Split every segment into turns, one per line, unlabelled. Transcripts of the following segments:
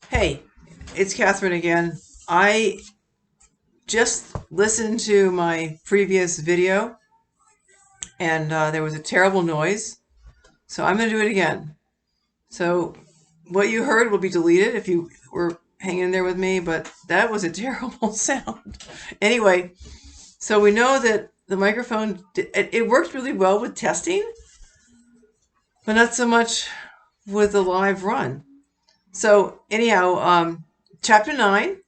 Hey, it's Catherine again. I just listened to my previous video and there was a terrible noise, so I'm going to do it again. So, what you heard will be deleted if you were hanging there with me, but that was a terrible sound. Anyway, so we know that the microphone, it worked really well with testing, but not so much with the live run. So, anyhow, chapter 9.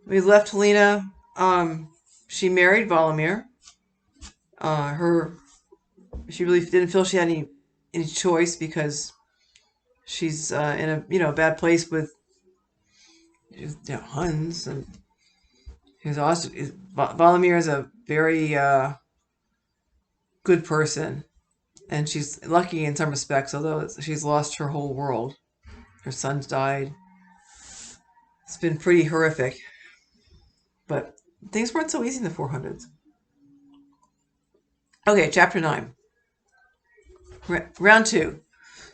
We left Helena. She married Valimir. Her she really didn't feel she had any choice because she's in a bad place with Huns, and he's also Valimir is a very good person, and she's lucky in some respects. Although she's lost her whole world, her son's died. It's been pretty horrific, but things weren't so easy in the 400s. Okay, chapter 9. Round 2.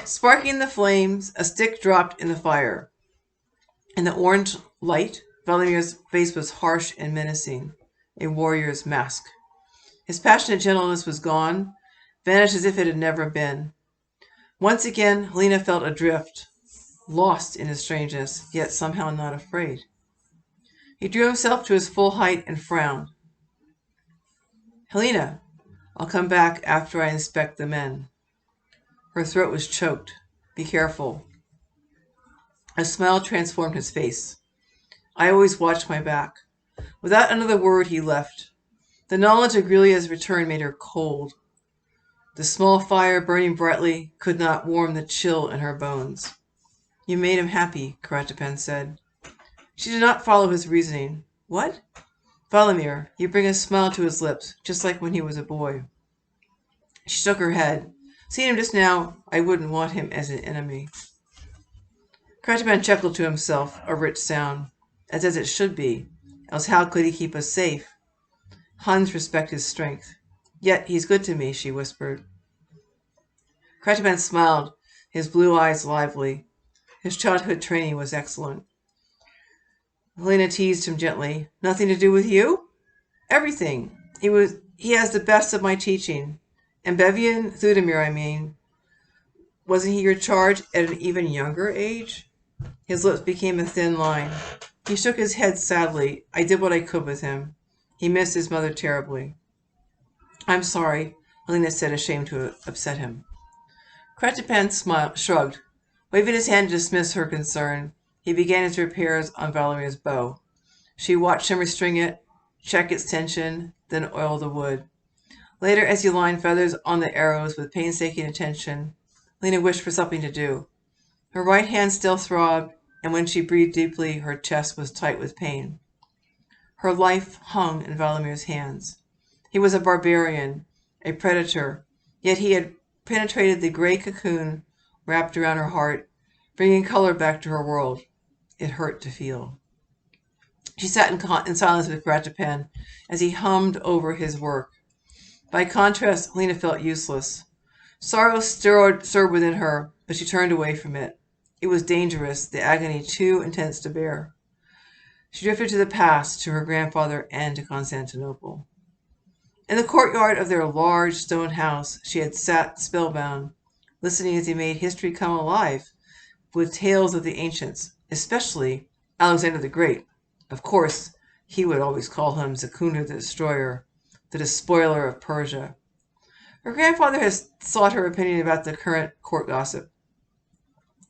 Sparking the flames, a stick dropped in the fire. In the orange light, Valimir's face was harsh and menacing, a warrior's mask. His passionate gentleness was gone, vanished as if it had never been. Once again, Helena felt adrift, lost in his strangeness, yet somehow not afraid. He drew himself to his full height and frowned. Helena, I'll come back after I inspect the men. Her throat was choked. Be careful. A smile transformed his face. I always watch my back. Without another word, he left. The knowledge of Grelia's return made her cold. The small fire burning brightly could not warm the chill in her bones. You made him happy, Caratipian said. She did not follow his reasoning. What? Valimir, you bring a smile to his lips, just like when he was a boy. She shook her head. Seeing him just now, I wouldn't want him as an enemy. Caratipian chuckled to himself, a rich sound, as it should be, else how could he keep us safe? Huns respect his strength. Yet he's good to me, she whispered. Caratipian smiled, his blue eyes lively. His childhood training was excellent. Helena teased him gently. Nothing to do with you? Everything. He has the best of my teaching. And Bevian Thudamir, I mean. Wasn't he your charge at an even younger age? His lips became a thin line. He shook his head sadly. I did what I could with him. He missed his mother terribly. I'm sorry, Helena said, ashamed to upset him. Caratipian shrugged. Waving his hand to dismiss her concern, he began his repairs on Valimir's bow. She watched him restring it, check its tension, then oil the wood. Later, as he lined feathers on the arrows with painstaking attention, Helena wished for something to do. Her right hand still throbbed, and when she breathed deeply, her chest was tight with pain. Her life hung in Valimir's hands. He was a barbarian, a predator, yet he had penetrated the gray cocoon wrapped around her heart, bringing color back to her world. It hurt to feel. She sat in silence with Caratipian as he hummed over his work. By contrast, Helena felt useless. Sorrow stirred within her, but she turned away from it. It was dangerous, the agony too intense to bear. She drifted to the past, to her grandfather, and to Constantinople. In the courtyard of their large stone house, she had sat spellbound, listening as he made history come alive with tales of the ancients, especially Alexander the Great. Of course, he would always call him Secunda the Destroyer, the despoiler of Persia. Her grandfather has sought her opinion about the current court gossip.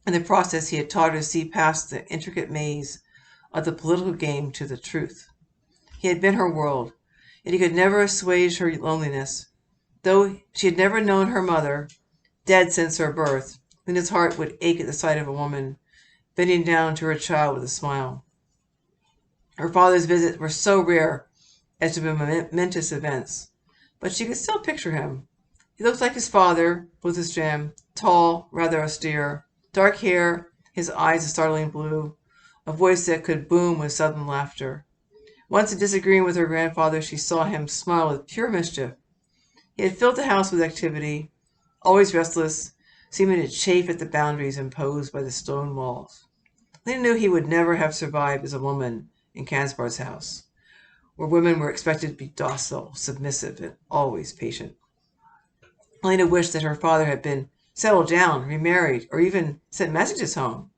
In the process, he had taught her to see past the intricate maze of the political game to the truth. He had been her world, yet he could never assuage her loneliness. Though she had never known her mother, dead since her birth, Lena's heart would ache at the sight of a woman bending down to her child with a smile. Her father's visits were so rare as to be momentous events, but she could still picture him. He looked like his father, Bothusdam, tall, rather austere, dark hair, his eyes a startling blue, a voice that could boom with sudden laughter. Once in disagreeing with her grandfather, she saw him smile with pure mischief. He had filled the house with activity, always restless, seeming to chafe at the boundaries imposed by the stone walls. Helena knew he would never have survived as a woman in Canspar's house, where women were expected to be docile, submissive, and always patient. Helena wished that her father had been settled down, remarried, or even sent messages home.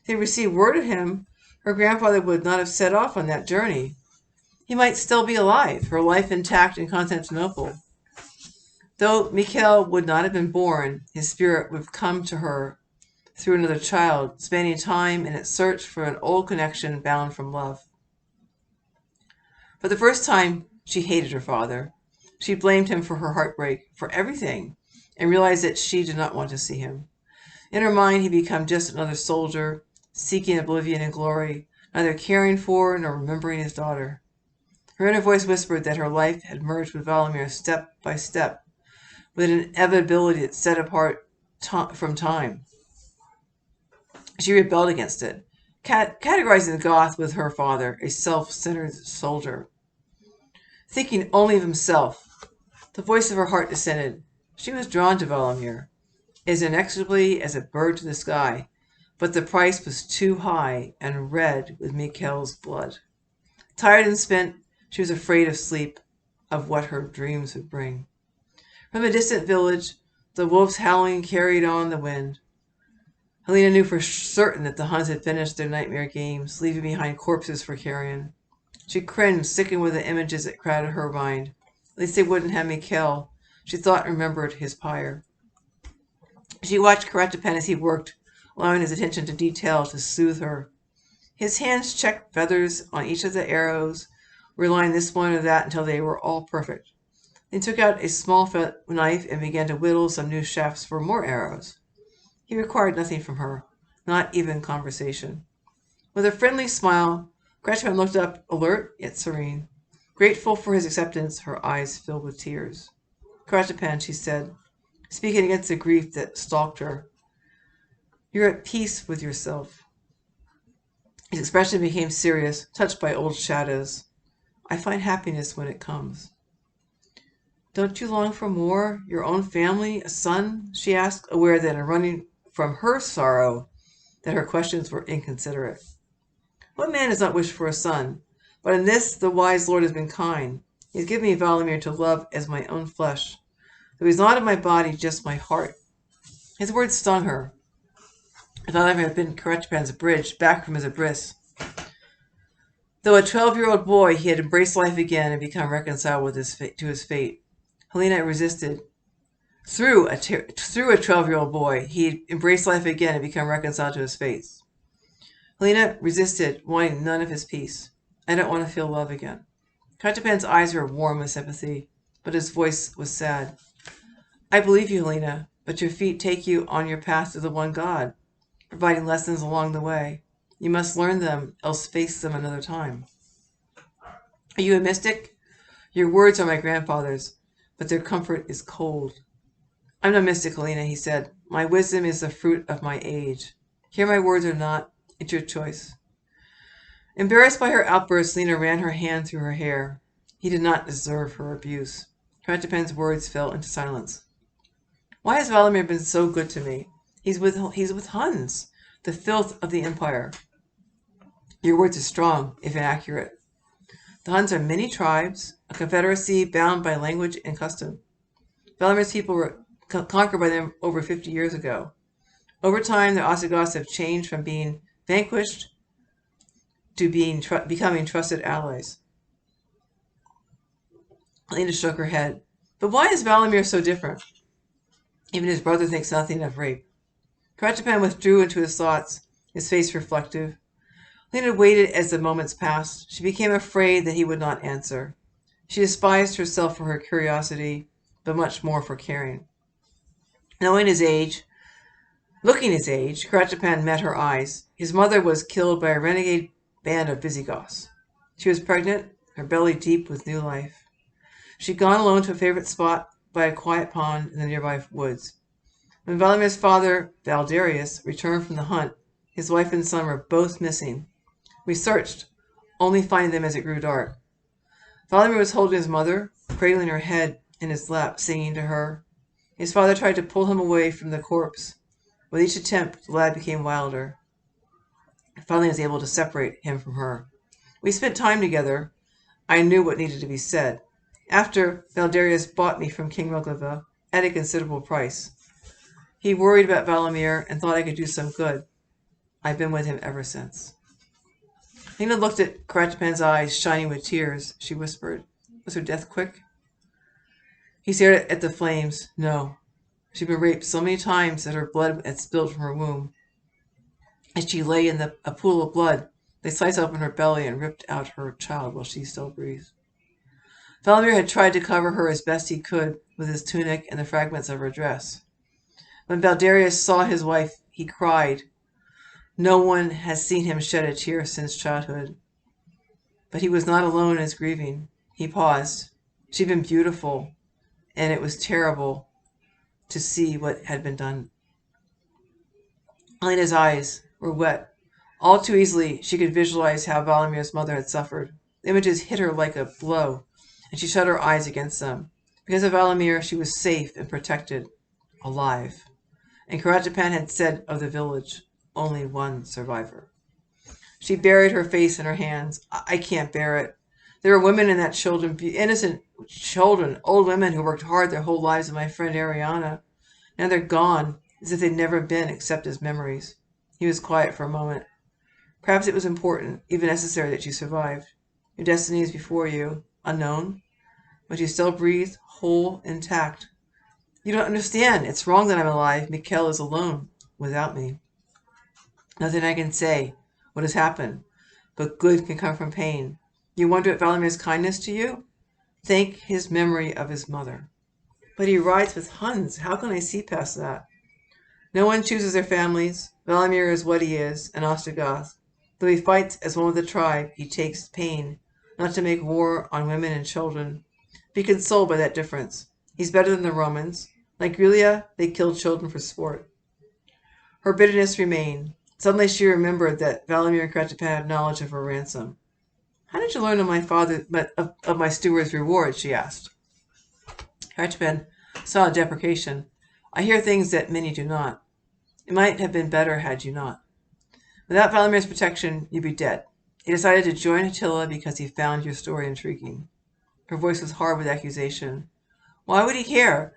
If they received word of him, her grandfather would not have set off on that journey. He might still be alive, her life intact in Constantinople. Though Mikhail would not have been born, his spirit would have come to her through another child, spanning time in its search for an old connection bound from love. For the first time, she hated her father. She blamed him for her heartbreak, for everything, and realized that she did not want to see him. In her mind, he became just another soldier, seeking oblivion and glory, neither caring for nor remembering his daughter. Her inner voice whispered that her life had merged with Valimir step by step, with an inevitability that set apart from time. She rebelled against it, categorizing the Goth with her father, a self-centered soldier. Thinking only of himself, the voice of her heart dissented. She was drawn to Valimir, as inexorably as a bird to the sky, but the price was too high and red with Mikhail's blood. Tired and spent, she was afraid of sleep, of what her dreams would bring. From a distant village, the wolves howling carried on the wind. Helena knew for certain that the Huns had finished their nightmare games, leaving behind corpses for carrion. She cringed, sickened with the images that crowded her mind. At least they wouldn't have Mikhail, she thought and remembered his pyre. She watched Caratipian as he worked, allowing his attention to detail to soothe her. His hands checked feathers on each of the arrows, relying this one or that until they were all perfect. He took out a small knife and began to whittle some new shafts for more arrows. He required nothing from her, not even conversation. With a friendly smile, Caratipian looked up, alert yet serene. Grateful for his acceptance, her eyes filled with tears. Caratipian, she said, speaking against the grief that stalked her, you're at peace with yourself. His expression became serious, touched by old shadows. I find happiness when it comes. Don't you long for more? Your own family, a son? She asked, aware that in running from her sorrow, that her questions were inconsiderate. What man does not wish for a son? But in this the wise Lord has been kind. He has given me Valimir to love as my own flesh. Though he's not in my body, just my heart. His words stung her. Valimir had been Caratipian's bridge back from his abyss. Though a 12-year-old boy, he had embraced life again and become reconciled with to his fate. Helena resisted. Through a 12-year-old boy, he had embraced life again and become reconciled to his fate. Helena resisted, wanting none of his peace. I don't want to feel love again. Caratipian's eyes were warm with sympathy, but his voice was sad. I believe you, Helena, but your feet take you on your path to the one God, providing lessons along the way. You must learn them, else face them another time. Are you a mystic? Your words are my grandfather's, but their comfort is cold. I'm no mystic, Helena, he said. My wisdom is the fruit of my age. Hear my words or not, it's your choice. Embarrassed by her outburst, Helena ran her hand through her hair. He did not deserve her abuse. Caratipian's words fell into silence. Why has Valimir been so good to me? He's with Huns, the filth of the empire. Your words are strong, if inaccurate. The Huns are many tribes, a confederacy bound by language and custom. Valimir's people were conquered by them over 50 years ago. Over time, the Ostrogoths have changed from being vanquished to becoming trusted allies. Helena shook her head. But why is Valimir so different? Even his brother thinks nothing of rape. Caratipian withdrew into his thoughts, his face reflective. Helena waited as the moments passed. She became afraid that he would not answer. She despised herself for her curiosity, but much more for caring. Looking his age, Caratipian met her eyes. His mother was killed by a renegade band of Visigoths. She was pregnant, her belly deep with new life. She'd gone alone to a favorite spot by a quiet pond in the nearby woods. When Valimir's father, Valdarius, returned from the hunt, his wife and son were both missing. We searched, only finding them as it grew dark. Valimir was holding his mother, cradling her head in his lap, singing to her. His father tried to pull him away from the corpse. With each attempt, the lad became wilder. Finally, I was able to separate him from her. We spent time together. I knew what needed to be said. After Valdarius bought me from King Rogliva at a considerable price. He worried about Valimir and thought I could do some good. I've been with him ever since. Helena looked at Caratipian's eyes, shining with tears. She whispered, "Was her death quick?" He stared at the flames. No. She'd been raped so many times that her blood had spilled from her womb. As she lay in a pool of blood, they sliced open her belly and ripped out her child while she still breathed. Valimir had tried to cover her as best he could with his tunic and the fragments of her dress. When Valdarius saw his wife, he cried. No one has seen him shed a tear since childhood. But he was not alone in his grieving. He paused. She'd been beautiful, and it was terrible to see what had been done. Helena's eyes were wet. All too easily, she could visualize how Valimir's mother had suffered. The images hit her like a blow, and she shut her eyes against them. Because of Valimir, she was safe and protected, alive. And Caratipian had said of the village, only one survivor. She buried her face in her hands. I can't bear it. There were women in that children, innocent children, old women who worked hard their whole lives with my friend Ariana. Now they're gone, as if they'd never been except as memories. He was quiet for a moment. Perhaps it was important, even necessary, that you survived. Your destiny is before you, unknown, but you still breathe, whole, intact. You don't understand. It's wrong that I'm alive. Mikkel is alone, without me. Nothing I can say. What has happened? But good can come from pain. You wonder at Valimir's kindness to you? Thank his memory of his mother. But he rides with Huns. How can I see past that? No one chooses their families. Valimir is what he is, an Ostrogoth. Though he fights as one with the tribe, he takes pain, not to make war on women and children. Be consoled by that difference. He's better than the Romans. Like Grelia, they killed children for sport. Her bitterness remained. Suddenly she remembered that Valimir and Caratipian had knowledge of her ransom. How did you learn of my steward's reward? She asked. Caratipian saw deprecation. I hear things that many do not. It might have been better had you not. Without Valimir's protection, you'd be dead. He decided to join Attila because he found your story intriguing. Her voice was hard with accusation. Why would he care?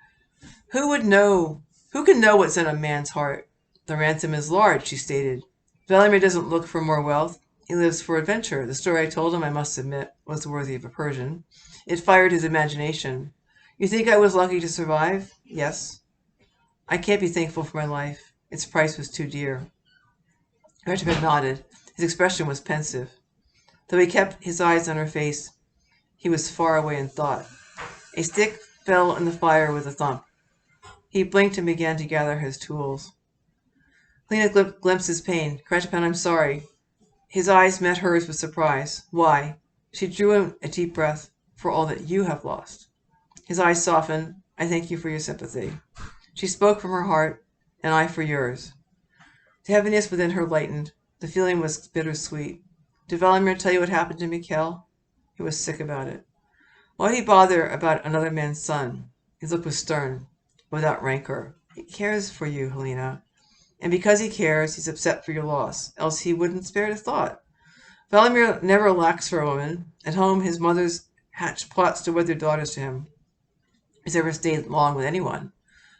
Who would know? Who can know what's in a man's heart? The ransom is large, she stated. Valimir doesn't look for more wealth. He lives for adventure. The story I told him, I must admit, was worthy of a Persian. It fired his imagination. You think I was lucky to survive? Yes. I can't be thankful for my life. Its price was too dear. Caratipian nodded. His expression was pensive. Though he kept his eyes on her face, he was far away in thought. A stick fell in the fire with a thump. He blinked and began to gather his tools. Helena glimpsed his pain. Caratipian, I'm sorry. His eyes met hers with surprise. Why? She drew in a deep breath. For all that you have lost. His eyes softened. I thank you for your sympathy. She spoke from her heart, and I for yours. The heaviness within her lightened. The feeling was bittersweet. Did Valimir tell you what happened to Mikkel? He was sick about it. Why did he bother about another man's son? His look was stern, without rancor. He cares for you, Helena. And because he cares, he's upset for your loss, else he wouldn't spare a thought. Valimir never lacks for a woman. At home, his mother's hatched plots to wed their daughters to him. He's never stayed long with anyone.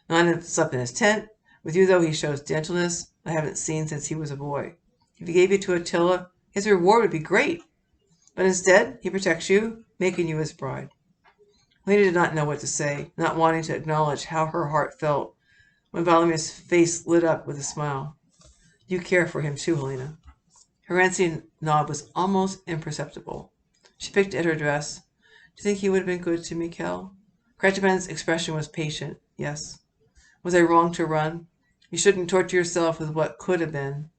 None have slept in his tent. With you, though, he shows gentleness I haven't seen since he was a boy. If he gave you to Attila, his reward would be great. But instead, he protects you, making you his bride. Helena did not know what to say, not wanting to acknowledge how her heart felt when Valimir's face lit up with a smile. You care for him too, Helena. Her answering nod was almost imperceptible. She picked at her dress. Do you think he would have been good to Mikkel? Caratipian's expression was patient. Yes. Was I wrong to run? You shouldn't torture yourself with what could have been.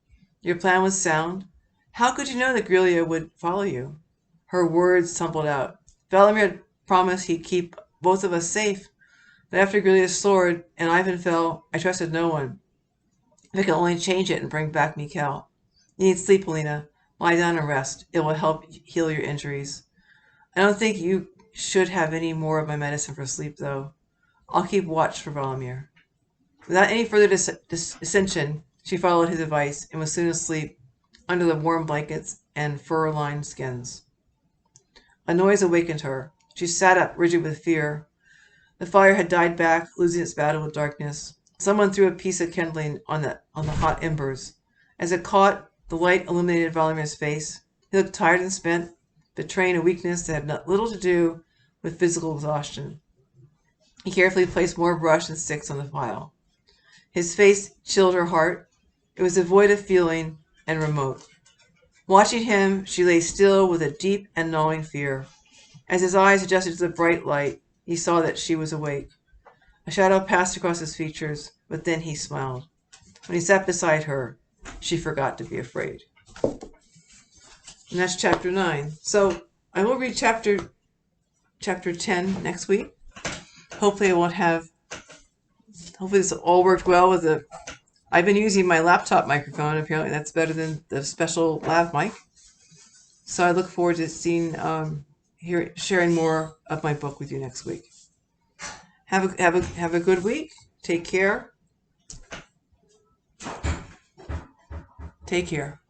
Your plan was sound. How could you know that Grelia would follow you? Her words tumbled out. Valimir promised he'd keep both of us safe. But after Grelia's sword and Ivan fell, I trusted no one. If I could only change it and bring back Mikkel. You need sleep, Helena. Lie down and rest. It will help heal your injuries. I don't think you should have any more of my medicine for sleep, though. I'll keep watch for Valimir. Without any further dissension, she followed his advice and was soon asleep under the warm blankets and fur-lined skins. A noise awakened her. She sat up, rigid with fear. The fire had died back, losing its battle with darkness. Someone threw a piece of kindling on the hot embers. As it caught, the light illuminated Valimir's face. He looked tired and spent, betraying a weakness that had little to do with physical exhaustion. He carefully placed more brush and sticks on the pile. His face chilled her heart. It was devoid of feeling and remote. Watching him, she lay still with a deep and gnawing fear. As his eyes adjusted to the bright light, he saw that she was awake. A shadow passed across his features, but then he smiled. When he sat beside her, she forgot to be afraid. And that's chapter 9. So I will read chapter 10 next week. Hopefully this all worked well with I've been using my laptop microphone. Apparently that's better than the special lav mic. So I look forward to sharing more of my book with you next week. Have a good week. Take care. Take care.